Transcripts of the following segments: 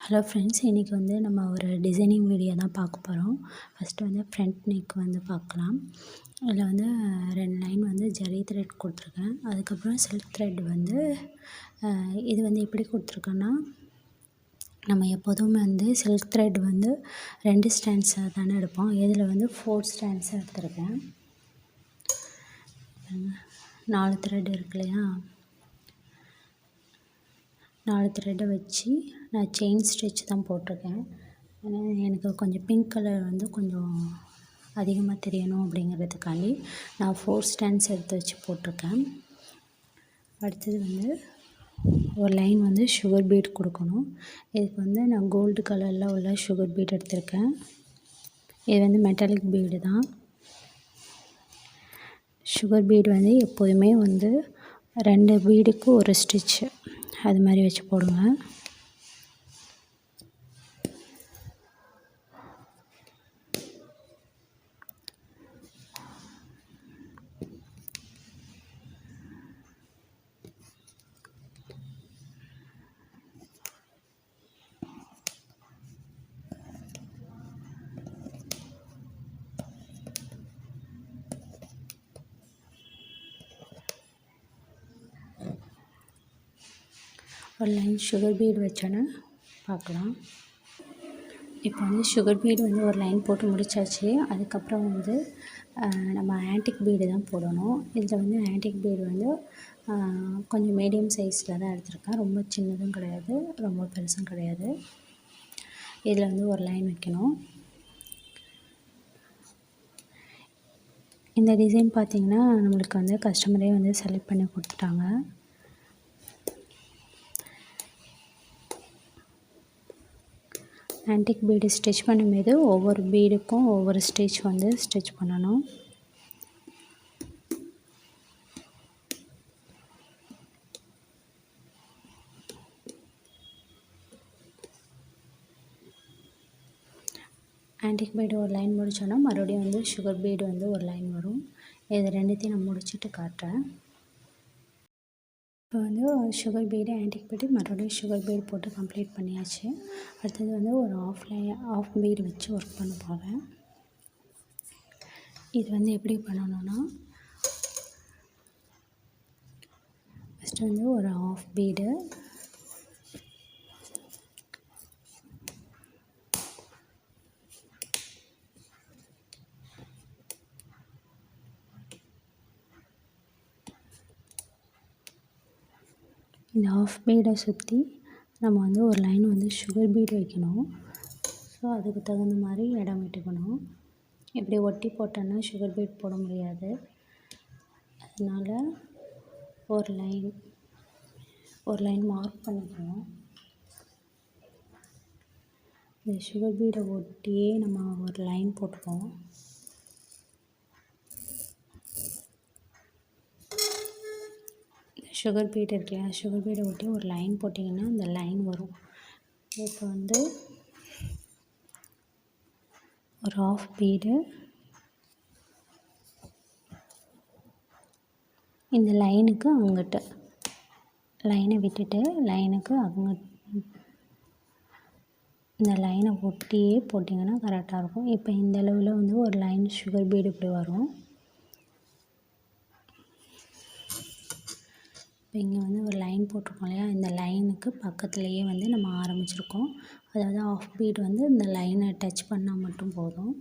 Hello friends, இன்றைக்கி வந்து நம்ம ஒரு டிசைனிங் வீடியோ தான் பார்க்க போகிறோம். ஃபஸ்ட்டு வந்து ஃப்ரண்ட் நெக் வந்து பார்க்கலாம். அதில் வந்து 2 லைன் வந்து ஜரி த்ரெட் கொடுத்துருக்கேன். அதுக்கப்புறம் சில்க் த்ரெட் வந்து இது வந்து எப்படி கொடுத்துருக்கேன்னா, நம்ம எப்போதுமே வந்து சில்க் த்ரெட் வந்து 2 ஸ்டாண்ட்ஸாக தானே எடுப்போம். இதில் வந்து 4 ஸ்டாண்ட்ஸாக எடுத்திருக்கேன். 4 த்ரெட் இருக்கு இல்லையா, 4 த்ரெட்டை வச்சு நான் செயின் ஸ்டிச் தான் போட்டிருக்கேன். ஏன்னா எனக்கு கொஞ்சம் பிங்க் கலர் வந்து கொஞ்சம் அதிகமாக தெரியணும் அப்படிங்கிறதுக்காண்டி நான் 4 ஸ்டாண்ட்ஸ் எடுத்து வச்சு போட்டிருக்கேன். அடுத்தது வந்து ஒரு லைன் வந்து சுகர் பீட் கொடுக்கணும். இதுக்கு வந்து நான் கோல்டு கலரில் உள்ள சுகர் பீட் எடுத்திருக்கேன். இது வந்து மெட்டாலிக் பீடு தான். சுகர் பீடு வந்து எப்போதுமே வந்து 2 பீடுக்கு ஒரு ஸ்டிச்சு அது மாதிரி வச்சு போடுங்க. ஒரு லைன் சுகர் பீடு வச்சோன்னு பார்க்கலாம். இப்போ வந்து சுகர் பீடு வந்து ஒரு லைன் போட்டு முடித்தாச்சு. அதுக்கப்புறம் வந்து நம்ம ஆன்டிக் பீடு தான் போடணும். இதில் வந்து ஆன்டிக் பீடு வந்து கொஞ்சம் மீடியம் சைஸில் தான் எடுத்திருக்கேன். ரொம்ப சின்னதும் கிடையாது, ரொம்ப பெருசும் கிடையாது. இதில் வந்து ஒரு லைன் வைக்கணும். இந்த டிசைன் பார்த்திங்கன்னா நம்மளுக்கு வந்து கஸ்டமரே வந்து செலக்ட் பண்ணி கொடுத்துட்டாங்க. ஆன்டிக் பீடு ஸ்டிச் பண்ணும்போது ஒவ்வொரு பீடுக்கும் ஒவ்வொரு ஸ்டிச் வந்து ஸ்டிச் பண்ணணும். ஆன்டிக் பீடு ஒரு லைன் முடித்தோன்னா மறுபடியும் வந்து சுகர் பீடு வந்து ஒரு லைன் வரும். இது ரெண்டுத்தையும் நான் முடிச்சுட்டு காட்டுறேன். இப்போ வந்து சுகர் பீடு, ஆன்டிக் பீடு, மறுபடியும் சுகர் பீடு போட்டு கம்ப்ளீட் பண்ணியாச்சு. அடுத்தது வந்து ஒரு ஆஃப் பீடு வச்சு ஒர்க் பண்ண போகிறேன். இது வந்து எப்படி பண்ணணும்னா, ஃபஸ்ட்டு வந்து ஒரு ஆஃப் பீடு, இந்த ஆஃப் பீடை சுற்றி நம்ம வந்து ஒரு லைன் வந்து சுகர் பீடு வைக்கணும். ஸோ அதுக்கு தகுந்த மாதிரி இடம் விட்டுக்கணும். இப்படி ஒட்டி போட்டோன்னா சுகர் பீட் போட முடியாது. அதனால் ஒரு லைன் மார்க் பண்ணிக்கணும். இந்த சுகர் பீடை ஒட்டியே நம்ம ஒரு லைன் போட்டுப்போம். சுகர் பீட் இருக்கு இல்லையா, சுகர் பீடை ஒட்டி ஒரு லைன் போட்டிங்கன்னா அந்த லைன் வரும். இப்போ வந்து ஒரு ஆஃப் பீடு, இந்த லைனுக்கு அங்கிட்டு லைனை விட்டுட்டு லைனுக்கு இந்த லைனை ஒட்டியே போட்டிங்கன்னா கரெக்டாக இருக்கும். இப்போ இந்த அளவில் வந்து ஒரு லைன் சுகர் பீடு இப்படி வரும். இப்போ இங்கே வந்து ஒரு லைன் போட்டிருக்கோம் இல்லையா, இந்த லைனுக்கு பக்கத்துலேயே வந்து நம்ம ஆரம்பிச்சிருக்கோம். அதாவது ஆஃப் பீடு வந்து இந்த லைனை டச் பண்ணால் மட்டும் போதும்.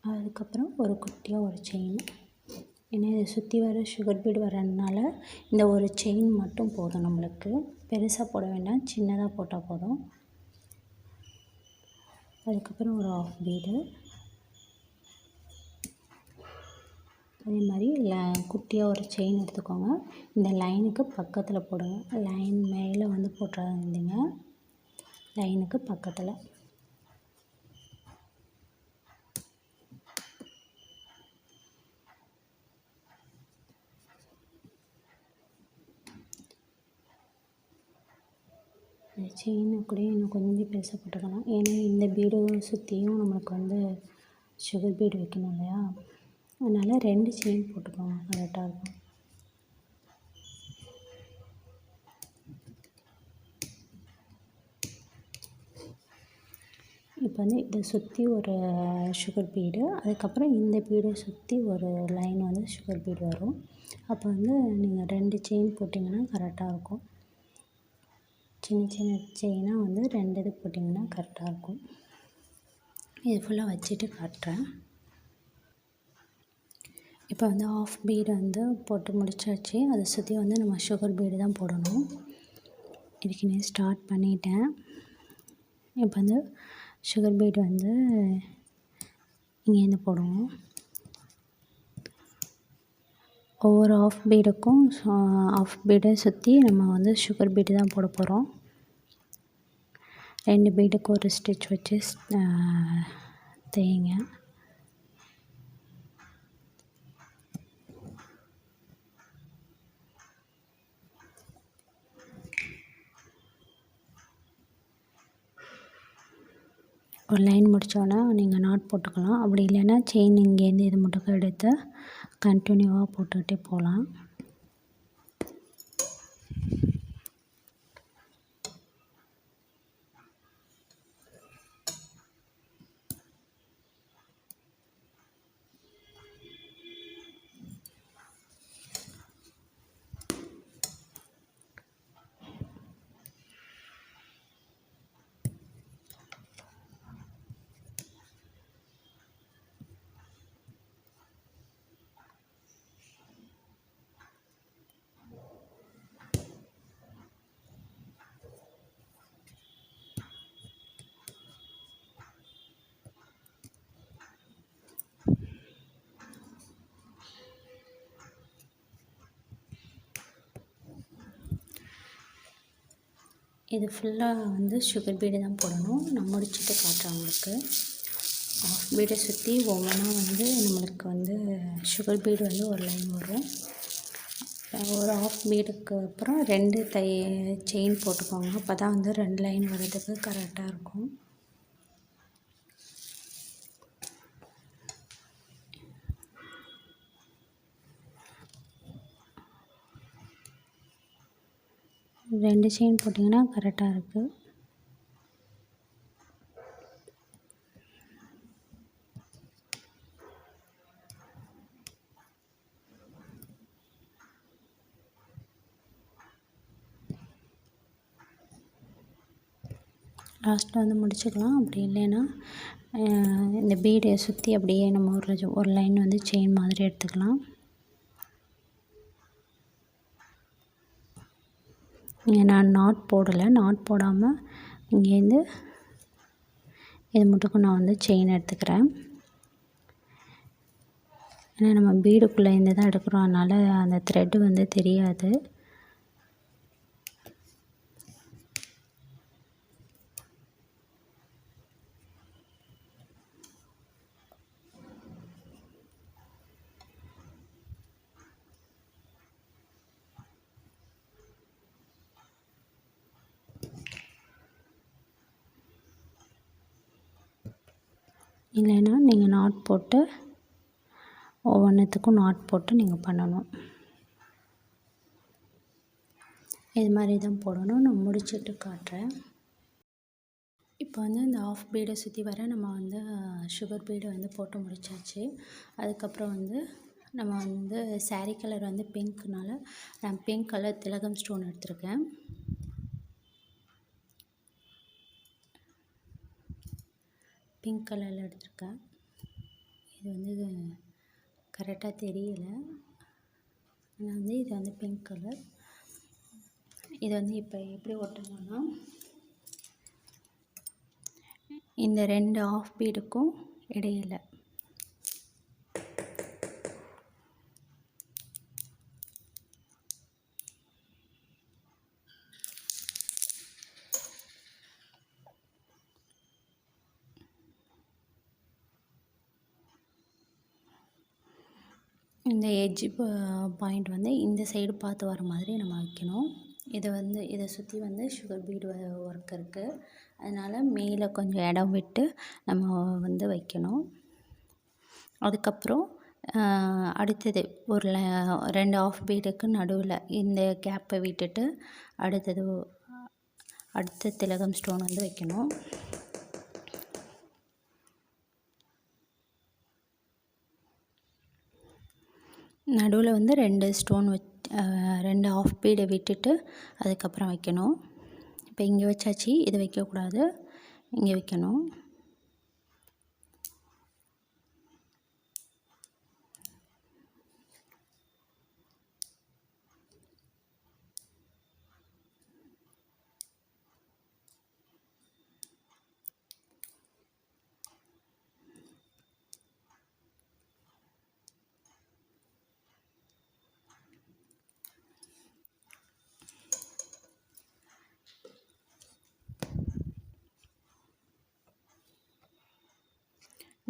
அதுக்கப்புறம் ஒரு குட்டியாக ஒரு செயின். ஏன்னா இதை சுற்றி வர சுகர் பீடு வரதுனால இந்த ஒரு செயின் மட்டும் போதும். நம்மளுக்கு பெருசாக போட வேண்டாம், சின்னதாக போட்டால் போதும். அதுக்கப்புறம் ஒரு ஆஃப் பீடு, அதே மாதிரி குட்டியாக ஒரு செயின் எடுத்துக்கோங்க. இந்த லைனுக்கு பக்கத்தில் போடுங்க. லைன் மேலே வந்து போட்டுறாதீங்க, லைனுக்கு பக்கத்தில். செயினை கூட இன்னும் கொஞ்சம் பெருசாக போட்டுக்கலாம். ஏன்னா இந்த பீடு சுற்றியும் நம்மளுக்கு வந்து சுகர் பீடு வைக்கணும் இல்லையா, அதனால் 2 செயின் போட்டுக்கோங்க, கரெக்டாக இருக்கும். இப்போ வந்து இதை சுற்றி ஒரு சுகர் பீடு, அதுக்கப்புறம் இந்த பீடை சுற்றி ஒரு லைன் வந்து சுகர் பீடு வரும். அப்போ வந்து நீங்கள் 2 செயின் போட்டிங்கன்னா கரெக்டாக இருக்கும். சின்ன சின்ன செயினாக வந்து 2 இது போட்டிங்கன்னா கரெக்டாக இருக்கும். இது ஃபுல்லாக வச்சுட்டு காட்டுறேன். இப்போ வந்து ஆஃப் பீடு வந்து போட்டு முடிச்சாச்சு. அதை சுற்றி வந்து நம்ம சுகர் பீடு தான் போடணும். இதுக்குன்னே ஸ்டார்ட் பண்ணிட்டேன். இப்போ வந்து சுகர் பீடு வந்து இங்கேருந்து போடுவோம். ஒவ்வொரு ஆஃப் பீடுக்கும் ஆஃப் பீடை சுற்றி நம்ம வந்து சுகர் பீடு தான் போட போகிறோம். 2 பீடுக்கு ஒரு ஸ்டிச் வச்சு தேய்ங்க. ஒரு லைன் முடித்தோன்னா நீங்கள் நாட் போட்டுக்கலாம். அப்படி இல்லைன்னா செயின் இங்கேருந்து இது மட்டும் எடுத்து கண்டினியூவாக போட்டுக்கிட்டே போகலாம். இது ஃபுல்லாக வந்து சுகர் பீடு தான் போடணும். நான் முடிச்சுட்டு காட்டுறேன் உங்களுக்கு. ஆஃப் பீடை சுற்றி ஒவ்வொன்றா வந்து நம்மளுக்கு வந்து சுகர் பீடு வந்து ஒரு லைன் வரும். ஒரு ஆஃப் பீடுக்கு அப்புறம் 2 செயின் போட்டுக்கோங்க. அப்போ தான் வந்து 2 லைன் வர்றதுக்கு கரெக்டாக இருக்கும். ரெண்டு செயின் போட்டிங்கன்னா கரெக்டாக இருக்குது. லாஸ்ட்டில் வந்து முடிச்சுக்கலாம். அப்படி இல்லைன்னா இந்த பீடை சுற்றி அப்படியே நம்ம ஒரு லைன் வந்து செயின் மாதிரி எடுத்துக்கலாம். இங்கே நான் நாட் போடலை. நாட் போடாமல் இங்கேருந்து இது மட்டுக்கும் நான் வந்து செயின் எடுத்துக்கிறேன். ஏன்னா நம்ம பீடுக்குள்ளே இருந்து தான் எடுக்கிறோம், அதனால் அந்த த்ரெட்டு வந்து தெரியாது. இல்லைன்னா நீங்கள் நாட் போட்டு ஒவ்வொன்றுத்துக்கும் நாட் போட்டு நீங்கள் பண்ணணும். இது மாதிரி தான் போடணும். நான் முடிச்சுட்டு காட்டுறேன். இப்போ வந்து இந்த ஆஃப் பீடை சுற்றி வர நம்ம வந்து சுகர் பீடை வந்து போட்டு முடித்தாச்சு. அதுக்கப்புறம் வந்து நம்ம வந்து சாரீ கலர் வந்து பிங்க்னால நான் பிங்க் கலர் திலகம் ஸ்டோன் எடுத்திருக்கேன். பிங்க் கலரில் எடுத்திருக்கேன். இது வந்து கரெக்டாக தெரியல. ஆனால் வந்து இது வந்து பிங்க் கலர். இது வந்து இப்போ எப்படி ஒட்டணும்னா இந்த 2 ஆஃப் பீடுக்கும் இடையில இந்த எட்ஜ் பாயிண்ட் வந்து இந்த சைடு பார்த்து வர மாதிரி நம்ம வைக்கணும். இதை சுற்றி வந்து சுகர் பீடு ஒர்க் இருக்குது. அதனால் மேலே கொஞ்சம் இடம் விட்டு நம்ம வந்து வைக்கணும். அதுக்கப்புறம் அடுத்தது ஒரு 2 ஆஃப் பீடுக்கு நடுவில் இந்த கேப்பை விட்டுட்டு அடுத்த திலகம் ஸ்டோன் வந்து வைக்கணும். நடுவில் வந்து 2 ஸ்டோன் 2 ஆஃப் பீடை விட்டுட்டு அதுக்கப்புறம் வைக்கணும். இப்போ இங்கே வச்சாச்சு, இது வைக்கக்கூடாது, இங்கே வைக்கணும்.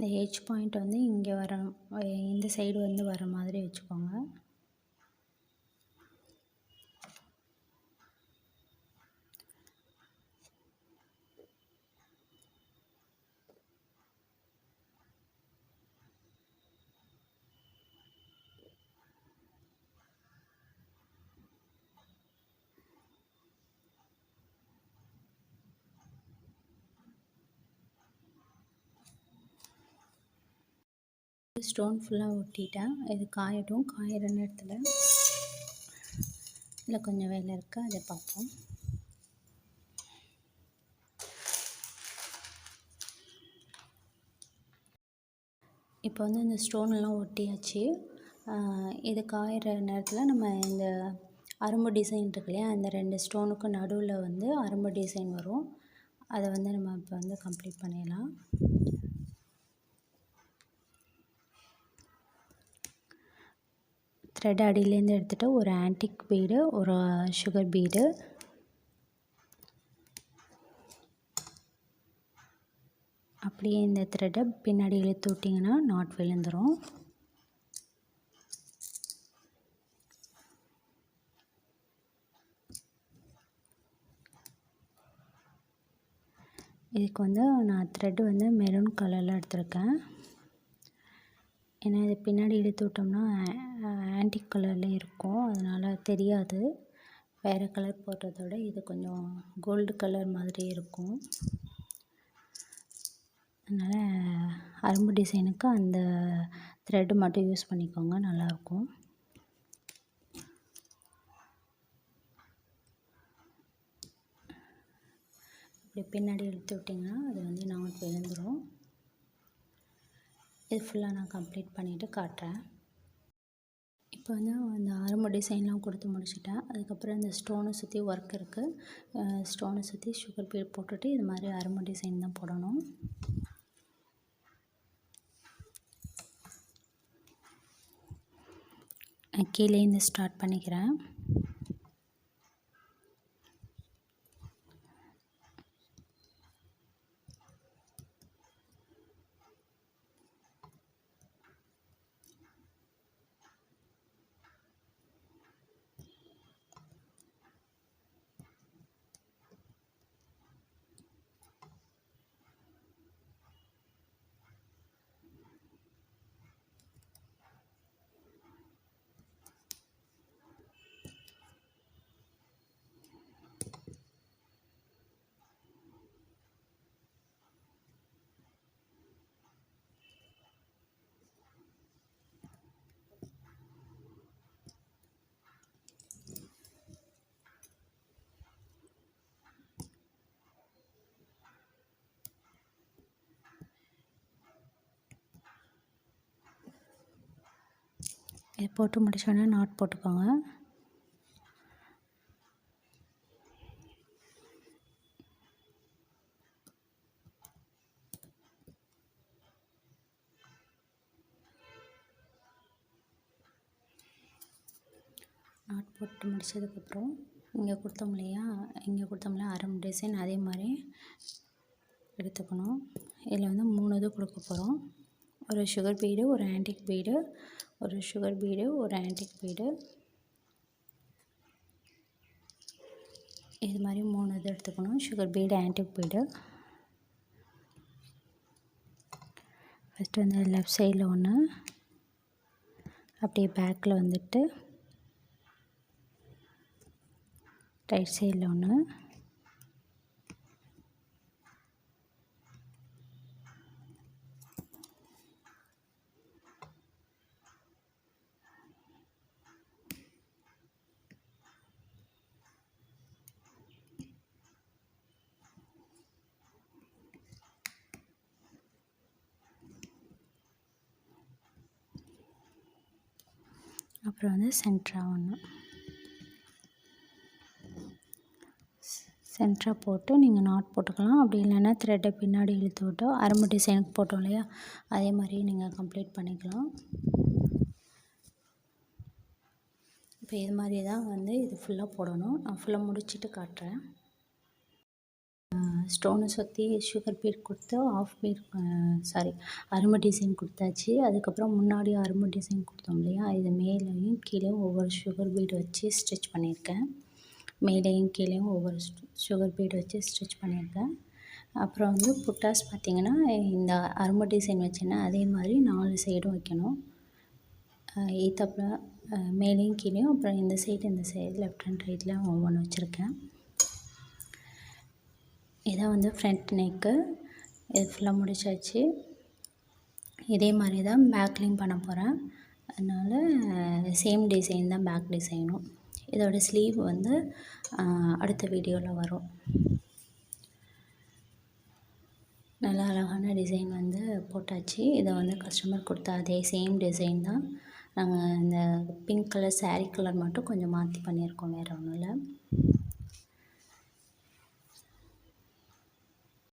இந்த எட்ஜ் பாயிண்ட் வந்து இங்கே இந்த சைடு வந்து வர மாதிரி வச்சுக்கோங்க. ஸ்டோன் ஃபுல்லாக ஒட்டிட்டேன். இது காயட்டும். காயிற நேரத்தில் இதில் கொஞ்சம் வேலை இருக்குது, அதை பார்ப்போம். இப்போ வந்து இந்த ஸ்டோனெல்லாம் ஒட்டியாச்சு. இது காயிற நேரத்தில் நம்ம இந்த அரும்பு டிசைன் இருக்கு இல்லையா, அந்த 2 ஸ்டோனுக்கு நடுவில் வந்து அரும்பு டிசைன் வரும். அதை வந்து நம்ம இப்போ வந்து கம்ப்ளீட் பண்ணிடலாம். த்ரெட் அடியிலேருந்து எடுத்துகிட்டு ஒரு ஆன்டிக் பீடு, ஒரு சுகர் பீடு, அப்படியே இந்த த்ரெட்டை பின்னாடி இழுத்து விட்டிங்கன்னா நாட் விழுந்துடும். இதுக்கு வந்து நான் த்ரெட்டு வந்து மெரூன் கலரில் எடுத்திருக்கேன். ஏன்னா இது பின்னாடி இழுத்து விட்டோம்னா ஆன்டிக் கலரில் இருக்கும், அதனால் தெரியாது. வேறு கலர் போடுறதோட இது கொஞ்சம் கோல்டு கலர் மாதிரி இருக்கும். அதனால் அரும்பு டிசைனுக்கு அந்த த்ரெட்டு மட்டும் யூஸ் பண்ணிக்கோங்க, நல்லாயிருக்கும். இப்படி பின்னாடி இழுத்து விட்டிங்கன்னா அது வந்து நாட் விழுந்துடும். இது ஃபுல்லாக நான் கம்ப்ளீட் பண்ணிவிட்டு காட்டுறேன். இப்போ வந்து அந்த அரும்பு டிசைன்லாம் கொடுத்து முடிச்சிட்டேன். அதுக்கப்புறம் இந்த ஸ்டோனை சுற்றி ஒர்க் இருக்குது. ஸ்டோனை சுற்றி சுகர் பீட் போட்டுட்டு இது மாதிரி அரும்பு டிசைன் தான் போடணும். கீழேருந்து ஸ்டார்ட் பண்ணிக்கிறேன். இது போட்டு முடிச்சோடனே நாட் போட்டுக்கோங்க. நாட் போட்டு முடிச்சதுக்கப்புறம் இங்கே கொடுத்தோம் இல்லையா, அரும்பு டிசைன் அதே மாதிரி எடுத்துக்கணும். இதில் வந்து 3 இது கொடுக்க போகிறோம். ஒரு சுகர் பீடு, ஒரு ஆன்டிக் பீடு, ஒரு சுகர் பீடு, ஒரு ஆன்டிக் பீடு. இது மாதிரி 3 இது எடுத்துக்கணும். Sugar bead, antique bead. First வந்து லெஃப்ட் சைடில் ஒன்று, அப்படியே பேக்கில் வந்துட்டு ரைட் சைடில் ஒன்று, அப்புறம் வந்து சென்டராக ஒன்று. சென்டராக போட்டு நீங்கள் நாட் போட்டுக்கலாம். அப்படி இல்லைன்னா த்ரெட்டை பின்னாடி இழுத்து விட்டோ அரும்பு டிசைனுக்கு போட்டோம் இல்லையா, அதே மாதிரி நீங்கள் கம்ப்ளீட் பண்ணிக்கலாம். இப்போ இது மாதிரி தான் வந்து இது ஃபுல்லாக போடணும். நான் ஃபுல்லாக முடிச்சுட்டு காட்டுறேன். ஸ்டோனை சுற்றி சுகர் பீட் கொடுத்து ஆஃப் பீட் அரும்பு டிசைன் கொடுத்தாச்சு. அதுக்கப்புறம் முன்னாடி அரும்பு டிசைன் கொடுத்தோம் இல்லையா, இது மேலேயும் கீழேயும் ஒவ்வொரு சுகர் பீட் வச்சு ஸ்டிச் பண்ணியிருக்கேன். மேலேயும் கீழேயும் ஒவ்வொரு சுகர் பீட் வச்சு ஸ்டிச் பண்ணியிருக்கேன். அப்புறம் வந்து புட்டாஸ் பார்த்திங்கன்னா இந்த அரும்பு டிசைன் வச்சேன்னா அதே மாதிரி 4 சைடும் வைக்கணும். அப்புறம் மேலேயும் கீழேயும், அப்புறம் இந்த சைடு லெஃப்ட் அண்ட் ரைட்டில் ஒவ்வொன்று வச்சுருக்கேன். இதான் வந்து ஃப்ரண்ட் நெக்கு. இது ஃபுல்லாக முடிச்சாச்சு. இதே மாதிரி தான் பேக்லேயும் பண்ண போகிறேன். அதனால் சேம் டிசைன் தான் பேக் டிசைனும். இதோட ஸ்லீவ் வந்து அடுத்த வீடியோவில் வரும். நல்லா அழகான டிசைன் வந்து போட்டாச்சு. இதை வந்து கஸ்டமர் கொடுத்த அதே சேம் டிசைன் தான். நாங்கள் இந்த பிங்க் கலர் சாரீ கலர் மட்டும் கொஞ்சம் மாற்றி பண்ணியிருக்கோம், வேறு ஒன்றும் இல்லை.